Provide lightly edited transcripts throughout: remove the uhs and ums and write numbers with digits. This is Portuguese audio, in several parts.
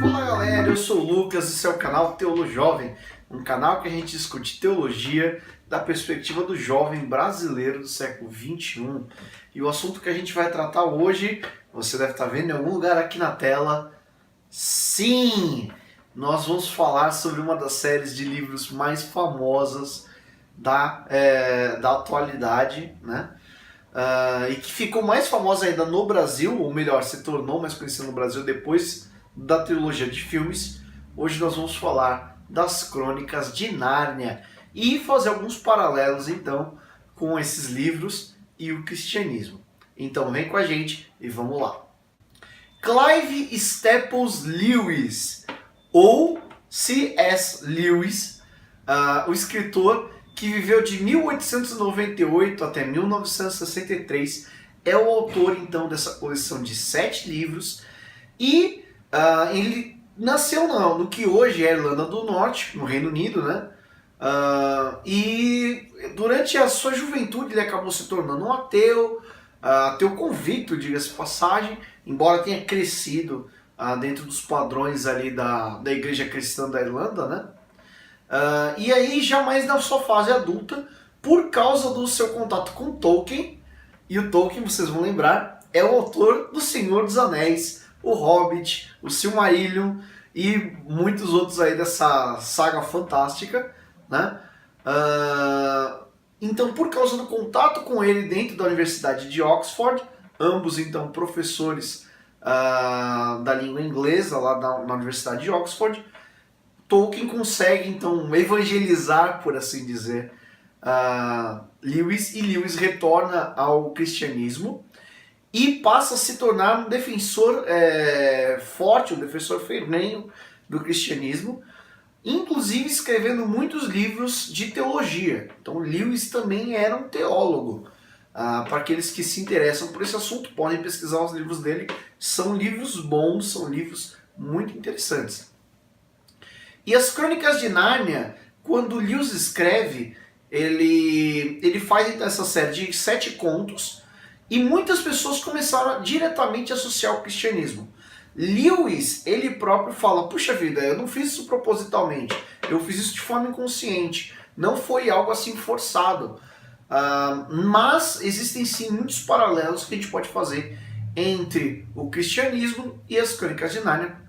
Fala galera, eu sou o Lucas e esse é o canal Teolo Jovem, um canal que a gente discute teologia da perspectiva do jovem brasileiro do século XXI. E o assunto que a gente vai tratar hoje, você deve estar vendo em algum lugar aqui na tela. Sim, nós vamos falar sobre uma das séries de livros mais famosas da atualidade, né? E que ficou mais famosa ainda no Brasil, ou melhor, se tornou mais conhecida no Brasil depois da trilogia de filmes. Hoje nós vamos falar das Crônicas de Nárnia e fazer alguns paralelos então com esses livros e o cristianismo. Então vem com a gente e vamos lá. Clive Staples Lewis, ou C.S. Lewis, o escritor que viveu de 1898 até 1963, é o autor então dessa coleção de 7 livros e ele nasceu no que hoje é a Irlanda do Norte, no Reino Unido, né? E durante a sua juventude ele acabou se tornando um ateu, ateu convicto, diga-se de passagem, embora tenha crescido dentro dos padrões ali da igreja cristã da Irlanda, né? E aí, já mais na sua fase adulta, por causa do seu contato com Tolkien, e o Tolkien, vocês vão lembrar, é o autor do Senhor dos Anéis, o Hobbit, o Silmarillion e muitos outros aí dessa saga fantástica, né? Então, por causa do contato com ele dentro da Universidade de Oxford, ambos então professores da língua inglesa lá na Universidade de Oxford, Tolkien consegue então evangelizar, por assim dizer, Lewis, e Lewis retorna ao cristianismo e passa a se tornar um defensor forte, um defensor ferrenho do cristianismo, inclusive escrevendo muitos livros de teologia. Então Lewis também era um teólogo. Para aqueles que se interessam por esse assunto, podem pesquisar os livros dele. São livros bons, são livros muito interessantes. E as Crônicas de Nárnia, quando Lewis escreve, ele faz então essa série de 7 contos e muitas pessoas começaram diretamente a associar ao cristianismo. Lewis, ele próprio fala, puxa vida, eu não fiz isso propositalmente, eu fiz isso de forma inconsciente, não foi algo assim forçado. Mas existem sim muitos paralelos que a gente pode fazer entre o cristianismo e as Crônicas de Nárnia.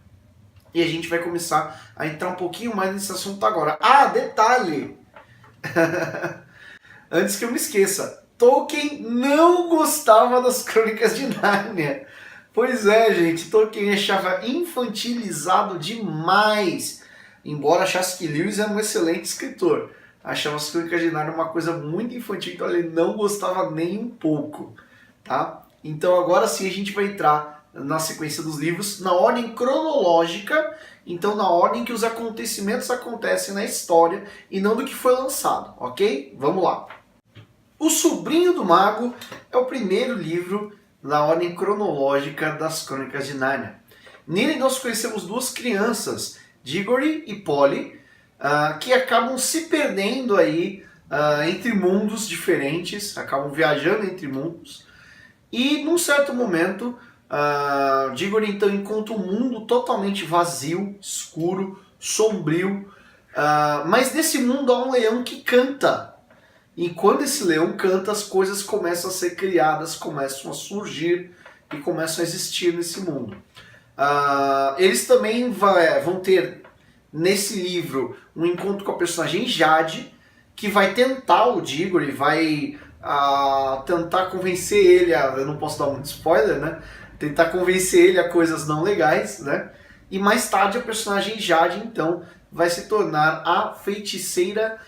E a gente vai começar a entrar um pouquinho mais nesse assunto agora. Detalhe! Antes que eu me esqueça, Tolkien não gostava das Crônicas de Nárnia. Pois é, gente, Tolkien achava infantilizado demais. Embora achasse que Lewis era um excelente escritor, achava as Crônicas de Nárnia uma coisa muito infantil, então ele não gostava nem um pouco. Tá? Então agora sim a gente vai entrar na sequência dos livros, na ordem cronológica, então na ordem que os acontecimentos acontecem na história e não do que foi lançado, ok? Vamos lá. O Sobrinho do Mago é o primeiro livro na ordem cronológica das Crônicas de Nárnia. Nele nós conhecemos 2 crianças, Diggory e Polly, que acabam se perdendo aí entre mundos diferentes, acabam viajando entre mundos, e num certo momento Diggory então encontra um mundo totalmente vazio, escuro, sombrio, mas nesse mundo há um leão que canta. E quando esse leão canta, as coisas começam a ser criadas, começam a surgir e começam a existir nesse mundo. Eles também vão ter nesse livro um encontro com a personagem Jade, que vai tentar o Diggory, vai tentar convencer ele eu não posso dar muito spoiler, né? Tentar convencer ele a coisas não legais, né? E mais tarde a personagem Jade, então, vai se tornar a feiticeira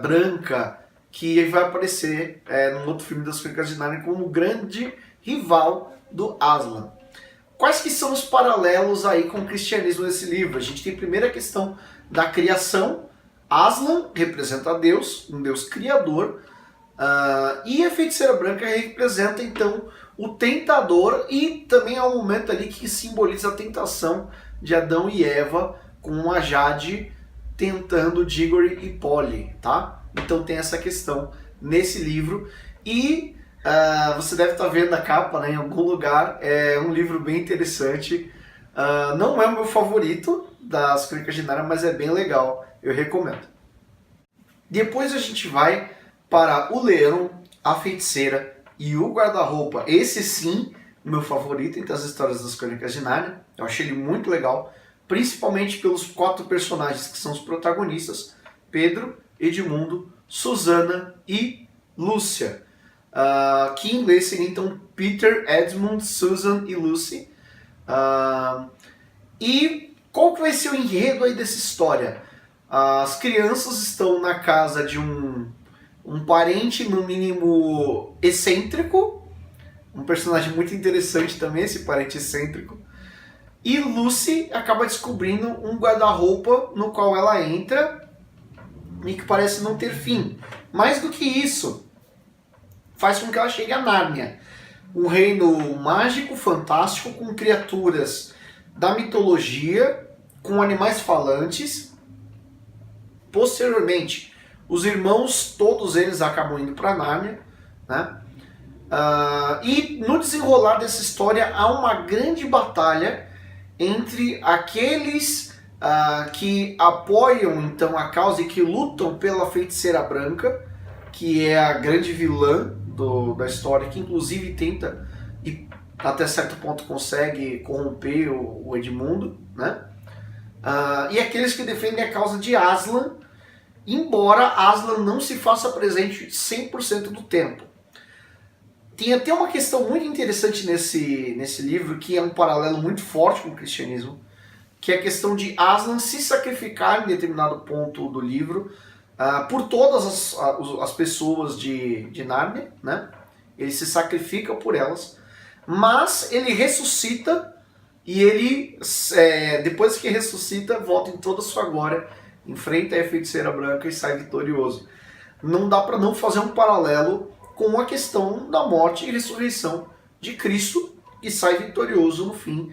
branca, que vai aparecer num outro filme das Crônicas de Nárnia como o grande rival do Aslan. Quais que são os paralelos aí com o cristianismo nesse livro? A gente tem a primeira questão da criação. Aslan representa Deus, um Deus criador, e a feiticeira branca representa então o tentador, e também é um momento ali que simboliza a tentação de Adão e Eva com a Jade tentando Diggory e Polly, tá? Então tem essa questão nesse livro. E Você deve estar vendo a capa, né, em algum lugar. É um livro bem interessante. Não é o meu favorito das Crônicas de Nárnia, mas é bem legal. Eu recomendo. Depois a gente vai para O Leão, a Feiticeira e o Guarda-Roupa. Esse sim, meu favorito entre as histórias das Crônicas de Nárnia. Eu achei ele muito legal, principalmente pelos 4 personagens que são os protagonistas: Pedro, Edmundo, Susana e Lúcia. Que em inglês seria então Peter, Edmund, Susan e Lucy. E qual que vai ser o enredo aí dessa história? As crianças estão na casa de um parente, no mínimo, excêntrico. Um personagem muito interessante também, esse parente excêntrico. E Lucy acaba descobrindo um guarda-roupa no qual ela entra e que parece não ter fim. Mais do que isso, faz com que ela chegue a Nárnia, um reino mágico, fantástico, com criaturas da mitologia, com animais falantes. Posteriormente, os irmãos, todos eles acabam indo para Nárnia, né? E no desenrolar dessa história há uma grande batalha entre aqueles que apoiam então a causa e que lutam pela Feiticeira Branca, que é a grande vilã da história, que inclusive tenta e até certo ponto consegue corromper o Edmundo, né? E aqueles que defendem a causa de Aslan, embora Aslan não se faça presente 100% do tempo. Tem até uma questão muito interessante nesse livro, que é um paralelo muito forte com o cristianismo, que é a questão de Aslan se sacrificar em determinado ponto do livro por todas as pessoas de Nárnia, né? Ele se sacrifica por elas, mas ele ressuscita e ele, depois que ressuscita, volta em toda a sua glória, enfrenta a Feiticeira Branca e sai vitorioso. Não dá para não fazer um paralelo com a questão da morte e ressurreição de Cristo, que sai vitorioso no fim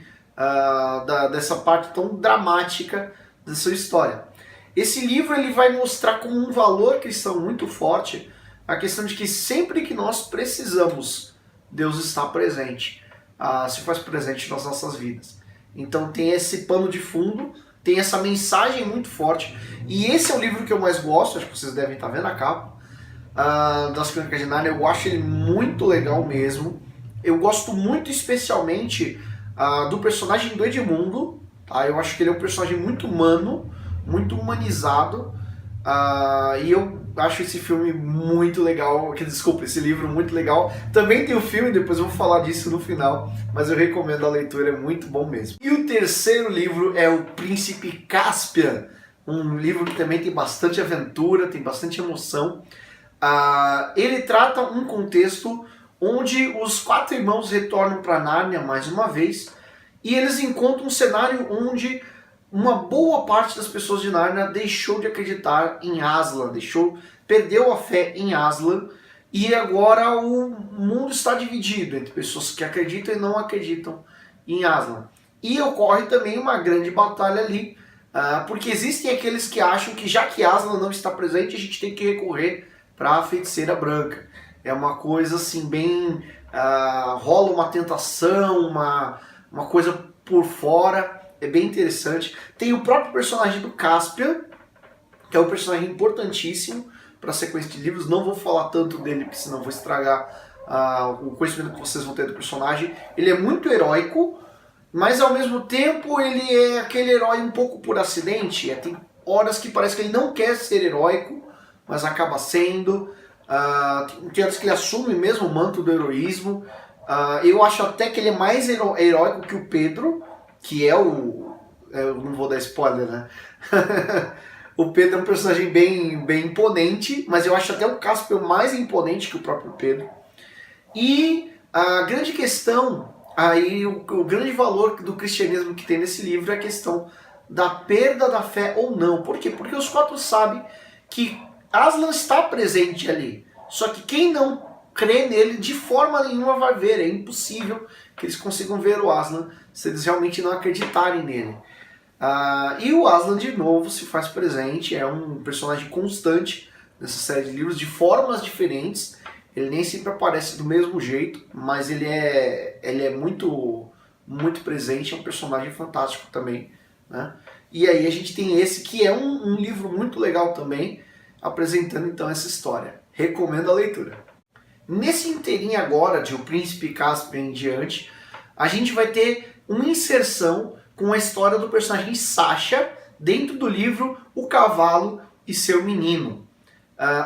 dessa parte tão dramática da sua história. Esse livro ele vai mostrar como um valor cristão muito forte a questão de que sempre que nós precisamos, Deus está presente, se faz presente nas nossas vidas. Então tem esse pano de fundo, tem essa mensagem muito forte, e esse é o livro que eu mais gosto, acho que vocês devem estar vendo a capa, das Crônicas de Nárnia. Eu acho ele muito legal mesmo. Eu gosto muito especialmente do personagem do Edmundo, tá? Eu acho que ele é um personagem muito humano, muito humanizado, e eu acho esse filme muito legal, desculpa, esse livro muito legal. Também tem o filme, depois eu vou falar disso no final, mas eu recomendo a leitura, é muito bom mesmo. E o terceiro livro é O Príncipe Caspian, um livro que também tem bastante aventura, tem bastante emoção. Ele trata um contexto onde os 4 irmãos retornam para Nárnia mais uma vez, e eles encontram um cenário onde uma boa parte das pessoas de Nárnia deixou de acreditar em Aslan, perdeu a fé em Aslan, e agora o mundo está dividido entre pessoas que acreditam e não acreditam em Aslan. E ocorre também uma grande batalha ali, porque existem aqueles que acham que já que Aslan não está presente, a gente tem que recorrer para a Feiticeira Branca. É uma coisa assim bem... rola uma tentação, uma coisa por fora, é bem interessante. Tem o próprio personagem do Caspian, que é um personagem importantíssimo para a sequência de livros. Não vou falar tanto dele, porque senão vou estragar o conhecimento que vocês vão ter do personagem. Ele é muito heróico, mas ao mesmo tempo ele é aquele herói um pouco por acidente. Tem horas que parece que ele não quer ser heróico, mas acaba sendo. Tem horas que ele assume mesmo o manto do heroísmo. Eu acho até que ele é mais heróico que o Pedro, que é eu não vou dar spoiler, né? O Pedro é um personagem bem imponente, mas eu acho até o Caspian mais imponente que o próprio Pedro. E a grande questão, aí o grande valor do cristianismo que tem nesse livro é a questão da perda da fé ou não. Por quê? Porque os 4 sabem que Aslan está presente ali, só que quem não crê nele de forma nenhuma vai ver. É impossível que eles consigam ver o Aslan se eles realmente não acreditarem nele. E o Aslan de novo se faz presente, é um personagem constante nessa série de livros, de formas diferentes. Ele nem sempre aparece do mesmo jeito, mas ele é muito presente, é um personagem fantástico também, né? E aí a gente tem esse que é um livro muito legal também, apresentando então essa história. Recomendo a leitura. Nesse inteirinho agora, de O Príncipe Caspian em diante, a gente vai ter uma inserção com a história do personagem Sasha dentro do livro O Cavalo e Seu Menino.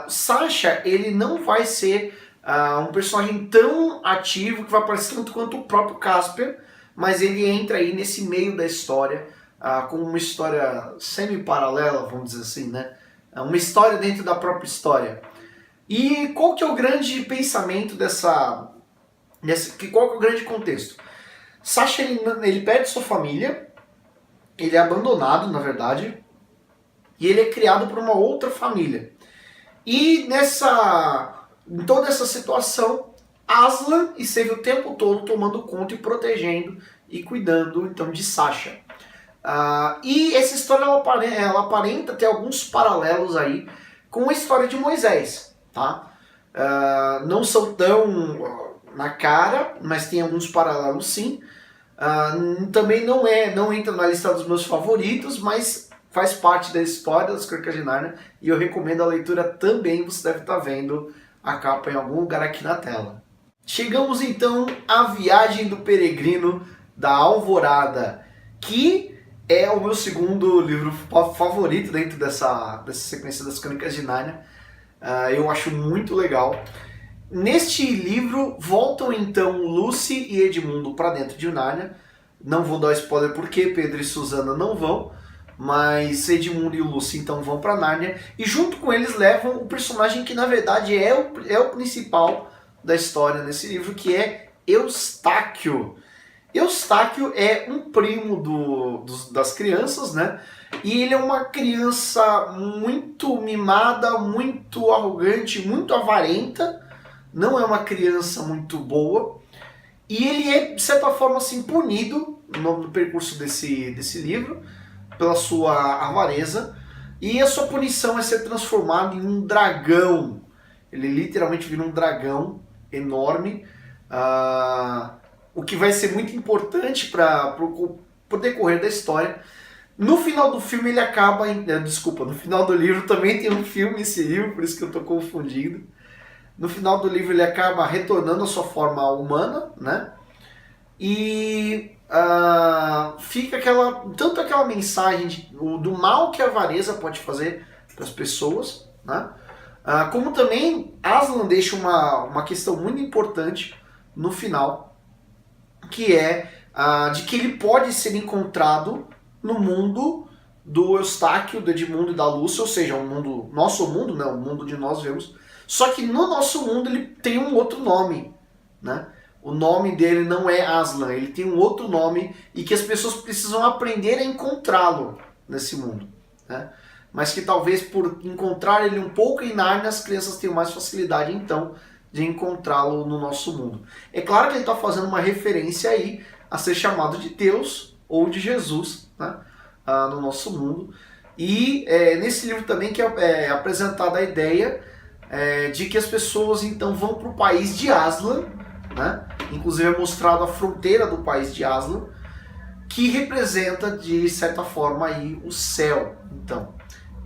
Sasha, ele não vai ser um personagem tão ativo que vai aparecer tanto quanto o próprio Caspian, mas ele entra aí nesse meio da história, com uma história semi-paralela, vamos dizer assim, né? Uma história dentro da própria história. E qual que é o grande pensamento qual que é o grande contexto? Sasha, ele perde sua família, ele é abandonado, na verdade, e ele é criado por uma outra família. E em toda essa situação, Aslan esteve o tempo todo tomando conta e protegendo e cuidando então de Sasha. E essa história ela aparenta ter alguns paralelos aí com a história de Moisés, tá? Não são tão na cara, mas tem alguns paralelos sim. Também não entra na lista dos meus favoritos, mas faz parte da história das Crônicas de Nárnia e eu recomendo a leitura também. Você deve estar vendo a capa em algum lugar aqui na tela. Chegamos então à Viagem do Peregrino da Alvorada, que é o meu segundo livro favorito dentro dessa sequência das Crônicas de Nárnia. Eu acho muito legal. Neste livro voltam então Lucy e Edmundo para dentro de Nárnia. Não vou dar spoiler porque Pedro e Susana não vão, mas Edmundo e Lucy então vão para Nárnia e junto com eles levam o personagem que na verdade é o principal da história nesse livro, que é Eustáquio. Eustáquio é um primo das crianças, né? E ele é uma criança muito mimada, muito arrogante, muito avarenta. Não é uma criança muito boa. E ele é, de certa forma, assim, punido no percurso desse livro pela sua avareza. E a sua punição é ser transformado em um dragão. Ele literalmente vira um dragão enorme. O que vai ser muito importante para o decorrer da história. No final do filme ele acaba... no final do livro também tem um filme esse livro, por isso que eu estou confundindo. No final do livro ele acaba retornando à sua forma humana, né? E fica tanto aquela mensagem do mal que a avareza pode fazer para as pessoas, né? Como também Aslan deixa uma questão muito importante no final, que é de que ele pode ser encontrado no mundo do Eustáquio, do Edmundo e da Lúcia, ou seja, nosso mundo, né, o mundo de nós vemos, só que no nosso mundo ele tem um outro nome, né? O nome dele não é Aslan, ele tem um outro nome e que as pessoas precisam aprender a encontrá-lo nesse mundo, né? Mas que talvez por encontrar ele um pouco em Nárnia, as crianças tenham mais facilidade então de encontrá-lo no nosso mundo. É claro que ele está fazendo uma referência aí a ser chamado de Deus ou de Jesus, né? No nosso mundo. E nesse livro também que é apresentada a ideia de que as pessoas então vão para o país de Aslan, né? Inclusive é mostrado a fronteira do país de Aslan, que representa de certa forma aí o céu. Então,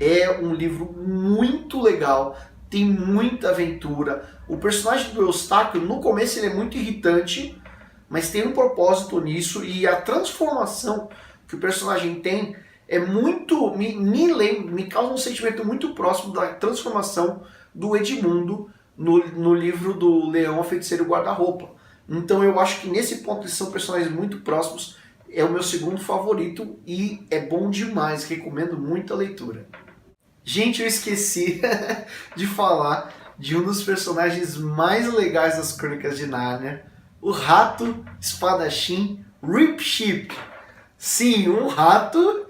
é um livro muito legal, tem muita aventura. O personagem do Eustáquio, no começo ele é muito irritante, mas tem um propósito nisso, e a transformação que o personagem tem é muito... me causa um sentimento muito próximo da transformação do Edmundo no livro do Leão, a Feiticeira e o Guarda-Roupa. Então eu acho que nesse ponto eles são personagens muito próximos, é o meu segundo favorito e é bom demais, recomendo muito a leitura. Gente, eu esqueci de falar de um dos personagens mais legais das Crônicas de Nárnia, o rato espadachim Rip Sheep. Sim, um rato,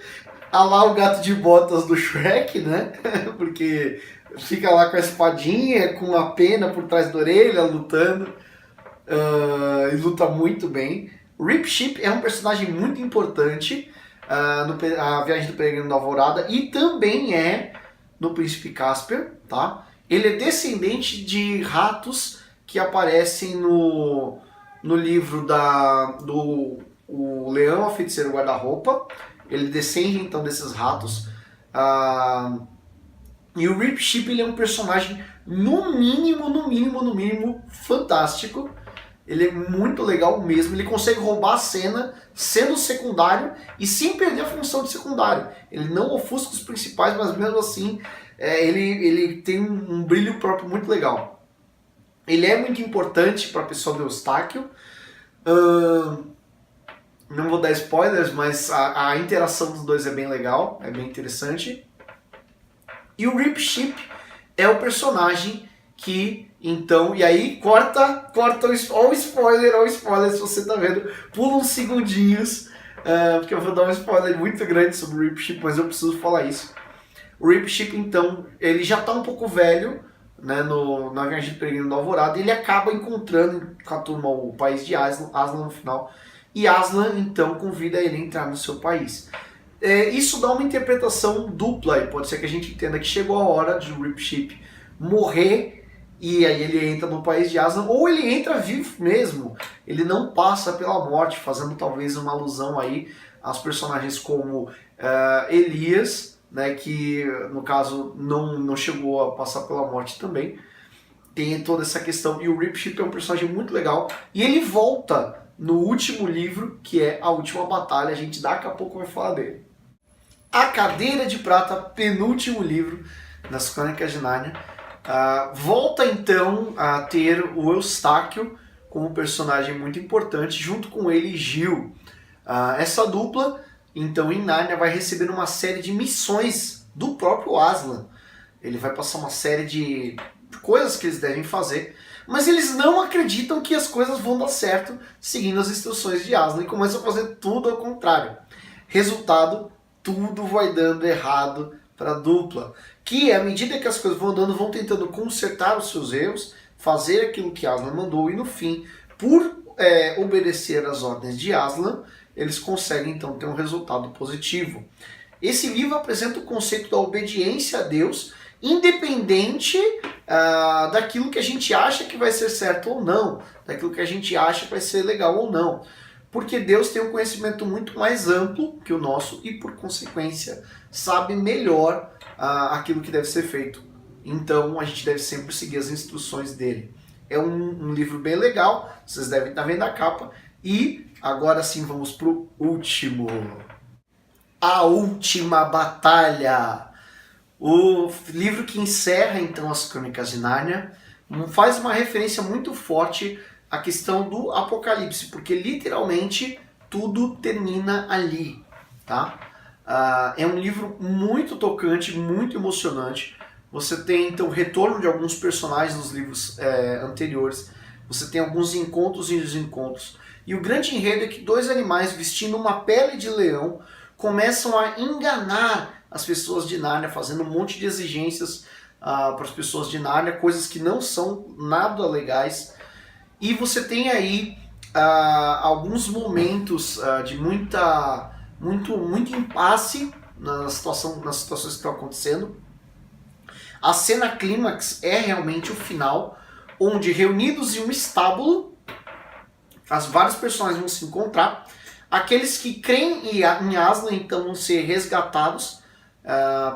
a lá o gato de botas do Shrek, né? Porque fica lá com a espadinha, com a pena por trás da orelha, lutando. E luta muito bem. Rip Sheep é um personagem muito importante na Viagem do Peregrino da Alvorada e também no Príncipe Caspian, tá? Ele é descendente de ratos que aparecem no livro do o Leão, a Feiticeira e o Guarda-Roupa. Ele descende então desses ratos. E o Rip Sheep, ele é um personagem no mínimo fantástico. Ele é muito legal mesmo. Ele consegue roubar a cena sendo secundário e sem perder a função de secundário. Ele não ofusca os principais, mas mesmo assim ele tem um brilho próprio muito legal. Ele é muito importante para a pessoa do Eustáquio. Não vou dar spoilers, mas a interação dos dois é bem legal, é bem interessante. E o Rip Sheep é o personagem que, então, e aí corta ó o spoiler, se você tá vendo, pula uns segundinhos, porque eu vou dar um spoiler muito grande sobre o Rip Sheep, mas eu preciso falar isso. O Rip Sheep, então, ele já tá um pouco velho, né, na Viagem de Peregrino do Alvorada, e ele acaba encontrando com a turma o país de Aslan no final, e Aslan, então, convida ele a entrar no seu país. Isso dá uma interpretação dupla, e pode ser que a gente entenda que chegou a hora de o Rip Sheep morrer, e aí ele entra no país de Aslan, ou ele entra vivo mesmo, ele não passa pela morte, fazendo talvez uma alusão aí aos personagens como Elias, né, que no caso não chegou a passar pela morte também. Tem toda essa questão, e o Rip Sheep é um personagem muito legal, e ele volta no último livro, que é A Última Batalha, a gente daqui a pouco vai falar dele. A Cadeira de Prata, penúltimo livro das Crônicas de Nárnia, volta então a ter o Eustáquio como personagem muito importante, junto com ele Gil. Essa dupla, então, em Nárnia, vai receber uma série de missões do próprio Aslan. Ele vai passar uma série de coisas que eles devem fazer, mas eles não acreditam que as coisas vão dar certo seguindo as instruções de Aslan e começam a fazer tudo ao contrário. Resultado, tudo vai dando errado para a dupla, que à medida que as coisas vão andando, vão tentando consertar os seus erros, fazer aquilo que Aslan mandou, e no fim, por obedecer às ordens de Aslan, eles conseguem então ter um resultado positivo. Esse livro apresenta o conceito da obediência a Deus, independente daquilo que a gente acha que vai ser certo ou não, daquilo que a gente acha que vai ser legal ou não. Porque Deus tem um conhecimento muito mais amplo que o nosso e, por consequência, sabe melhor aquilo que deve ser feito. Então, a gente deve sempre seguir as instruções dele. É um livro bem legal, vocês devem estar vendo a capa. E agora sim, vamos para o último. A Última Batalha. O livro que encerra, então, as Crônicas de Nárnia faz uma referência muito forte a questão do Apocalipse, porque literalmente tudo termina ali, tá? É um livro muito tocante, muito emocionante. Você tem então o retorno de alguns personagens nos livros anteriores, você tem alguns encontros e desencontros, e o grande enredo é que dois animais vestindo uma pele de leão começam a enganar as pessoas de Nárnia, fazendo um monte de exigências para as pessoas de Nárnia, coisas que não são nada legais. E você tem aí alguns momentos de muito impasse nas situações que estão acontecendo. A cena clímax é realmente o final, onde reunidos em um estábulo, as vários personagens vão se encontrar. Aqueles que creem em Aslan então vão ser resgatados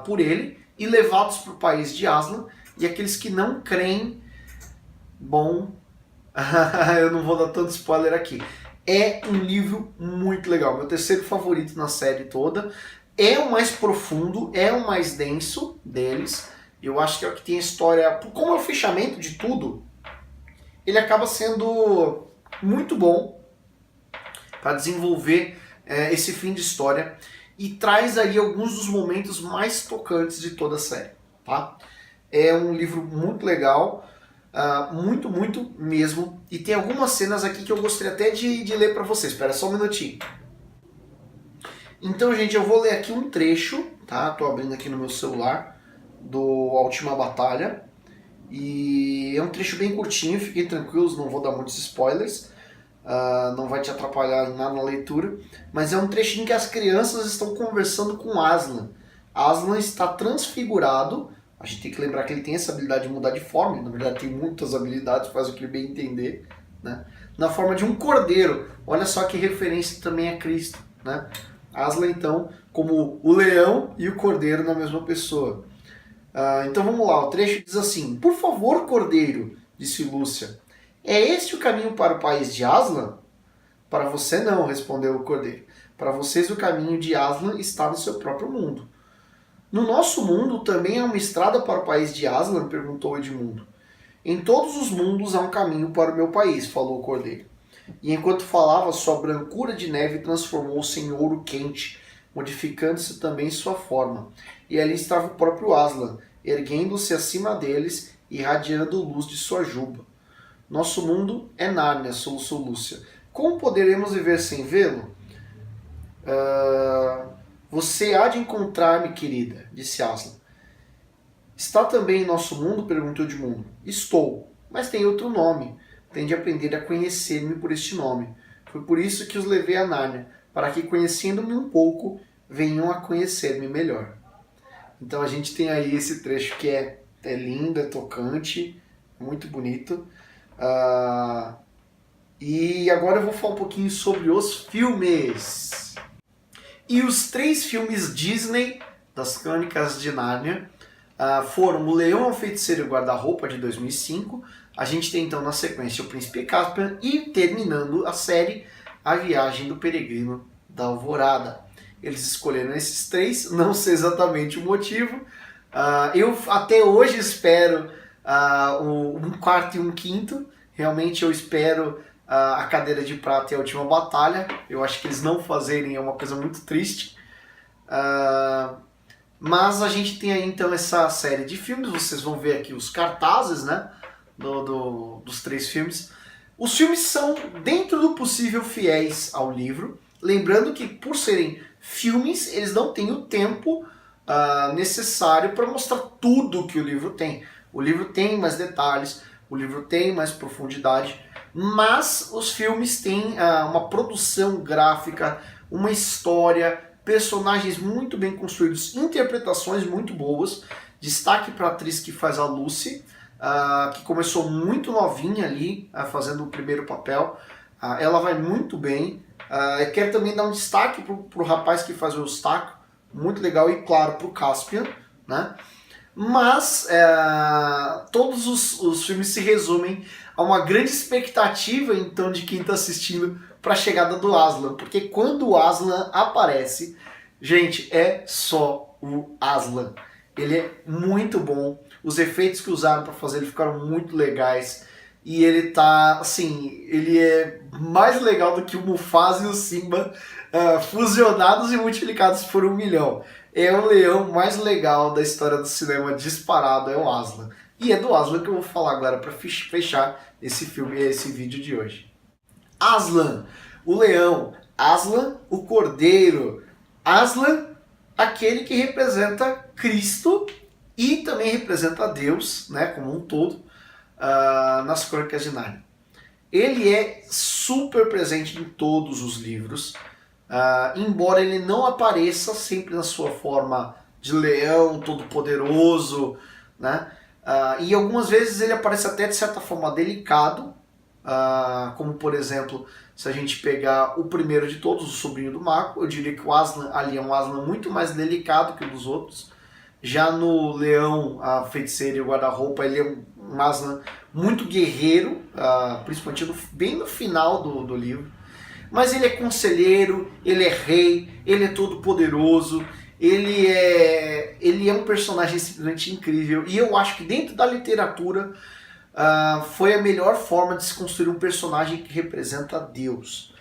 por ele e levados para o país de Aslan. E aqueles que não creem, bom... eu não vou dar tanto spoiler aqui. É um livro muito legal, meu terceiro favorito na série toda. É o mais profundo, é o mais denso deles. Eu acho que é o que tem a história... Como é o fechamento de tudo, ele acaba sendo muito bom para desenvolver esse fim de história. E traz aí alguns dos momentos mais tocantes de toda a série, tá? É um livro muito legal. Muito mesmo. E tem algumas cenas aqui que eu gostaria até de ler para vocês. Espera só um minutinho. Então, gente, eu vou ler aqui um trecho, tá? Tô abrindo aqui no meu celular, do A Última Batalha. E é um trecho bem curtinho, fiquem tranquilos, não vou dar muitos spoilers. Não vai te atrapalhar em nada na leitura. Mas é um trechinho que as crianças estão conversando com Aslan. Aslan está transfigurado A gente tem que lembrar que ele tem essa habilidade de mudar de forma, na verdade tem muitas habilidades, faz o que ele bem entender, né? Na forma de um cordeiro. Olha só que referência também a Cristo, né? Aslan, então, como o leão e o cordeiro na mesma pessoa. Então vamos lá, o trecho diz assim: Por favor, cordeiro, disse Lúcia, é este o caminho para o país de Aslan? Para você não, respondeu o cordeiro. Para vocês o caminho de Aslan está no seu próprio mundo. No nosso mundo também há uma estrada para o país de Aslan? Perguntou Edmundo. Em todos os mundos há um caminho para o meu país, falou o cordeiro. E enquanto falava, sua brancura de neve transformou-se em ouro quente, modificando-se também sua forma. E ali estava o próprio Aslan, erguendo-se acima deles, irradiando luz de sua juba. Nosso mundo é Nárnia, soluçou Lúcia. Como poderemos viver sem vê-lo? Você há de encontrar-me, querida, disse Aslan. Está também em nosso mundo? Perguntou Edmundo. Estou, mas tem outro nome. Tem de aprender a conhecer-me por este nome. Foi por isso que os levei a Nárnia, para que, conhecendo-me um pouco, venham a conhecer-me melhor. Então a gente tem aí esse trecho que é lindo, é tocante, muito bonito. E agora eu vou falar um pouquinho sobre os filmes. E os 3 filmes Disney das Crônicas de Nárnia foram O Leão, a Feiticeira e o Guarda-Roupa, de 2005. A gente tem então na sequência O Príncipe Caspian e, terminando a série, A Viagem do Peregrino da Alvorada. Eles escolheram esses 3, não sei exatamente o motivo. Eu até hoje espero um quarto e um quinto. Realmente eu espero a Cadeira de Prata e a Última Batalha. Eu acho que eles não fazerem é uma coisa muito triste. Mas a gente tem aí então essa série de filmes. Vocês vão ver aqui os cartazes, né, dos 3 filmes. Os filmes são, dentro do possível, fiéis ao livro. Lembrando que, por serem filmes, eles não têm o tempo necessário para mostrar tudo que o livro tem. O livro tem mais detalhes, o livro tem mais profundidade, mas os filmes têm uma produção gráfica, uma história, personagens muito bem construídos, interpretações muito boas. Destaque para a atriz que faz a Lucy, que começou muito novinha ali, fazendo o primeiro papel. Ela vai muito bem. Eu quero também dar um destaque para o rapaz que faz o Eustáquio, muito legal, e claro, para o Caspian, né? Mas todos os filmes se resumem a uma grande expectativa, então, de quem está assistindo para a chegada do Aslan. Porque quando o Aslan aparece, gente, é só o Aslan. Ele é muito bom. Os efeitos que usaram para fazer ele ficaram muito legais. E ele tá, assim, ele é mais legal do que o Mufasa e o Simba fusionados e multiplicados por 1 milhão. É o leão mais legal da história do cinema disparado, é o Aslan. E é do Aslan que eu vou falar agora para fechar esse filme, esse vídeo de hoje. Aslan, o leão. Aslan, o cordeiro. Aslan, aquele que representa Cristo e também representa Deus, né, como um todo, nas Crônicas de Nárnia. Ele é super presente em todos os livros, embora ele não apareça sempre na sua forma de leão todo poderoso, né? E algumas vezes ele aparece até de certa forma delicado, como por exemplo, se a gente pegar o primeiro de todos, o Sobrinho do Mago, eu diria que o Aslan ali é um Aslan muito mais delicado que o dos outros. Já no Leão, a Feiticeira e o Guarda-Roupa, ele é um Aslan muito guerreiro, principalmente bem no final do livro. Mas ele é conselheiro, ele é rei, ele é todo poderoso, ele é um personagem simplesmente incrível. E eu acho que dentro da literatura foi a melhor forma de se construir um personagem que representa Deus.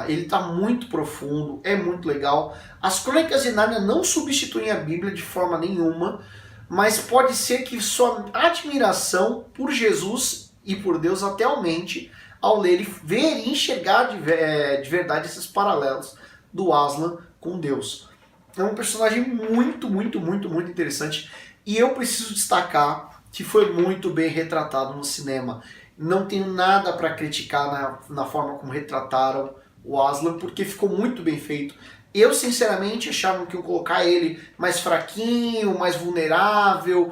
Ele está muito profundo, é muito legal. As Crônicas de Nárnia não substituem a Bíblia de forma nenhuma, mas pode ser que sua admiração por Jesus e por Deus até aumente ao ler e ver e enxergar de verdade esses paralelos do Aslan com Deus. É um personagem muito, muito, muito, muito interessante, e eu preciso destacar que foi muito bem retratado no cinema. Não tenho nada para criticar na forma como retrataram o Aslan, porque ficou muito bem feito. Eu, sinceramente, achava que iam colocar ele mais fraquinho, mais vulnerável,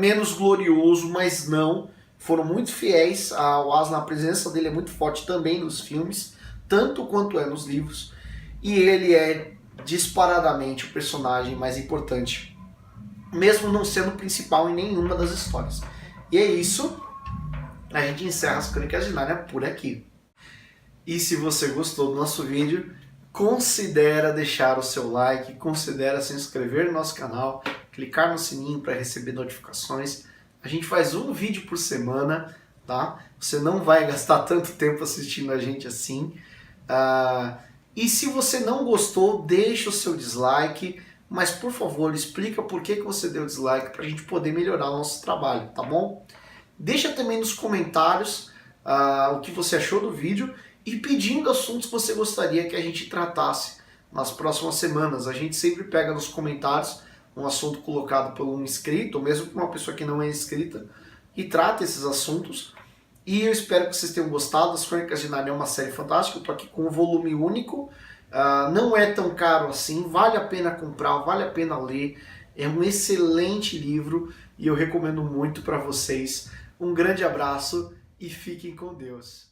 menos glorioso, mas não. Foram muito fiéis ao Aslan, a presença dele é muito forte também nos filmes, tanto quanto é nos livros, e ele é disparadamente o personagem mais importante, mesmo não sendo o principal em nenhuma das histórias. E é isso, a gente encerra as Crônicas de Nárnia por aqui. E se você gostou do nosso vídeo, considera deixar o seu like, considera se inscrever no nosso canal, clicar no sininho para receber notificações. A gente faz um vídeo por semana, tá? Você não vai gastar tanto tempo assistindo a gente assim. E se você não gostou, deixa o seu dislike, mas por favor, explica por que você deu dislike para a gente poder melhorar o nosso trabalho, tá bom? Deixa também nos comentários o que você achou do vídeo e pedindo assuntos que você gostaria que a gente tratasse nas próximas semanas. A gente sempre pega nos comentários um assunto colocado por um inscrito, ou mesmo por uma pessoa que não é inscrita, e trata esses assuntos. E eu espero que vocês tenham gostado. As Crônicas de Nárnia é uma série fantástica. Eu estou aqui com um volume único. Não é tão caro assim. Vale a pena comprar, vale a pena ler. É um excelente livro e eu recomendo muito para vocês. Um grande abraço e fiquem com Deus.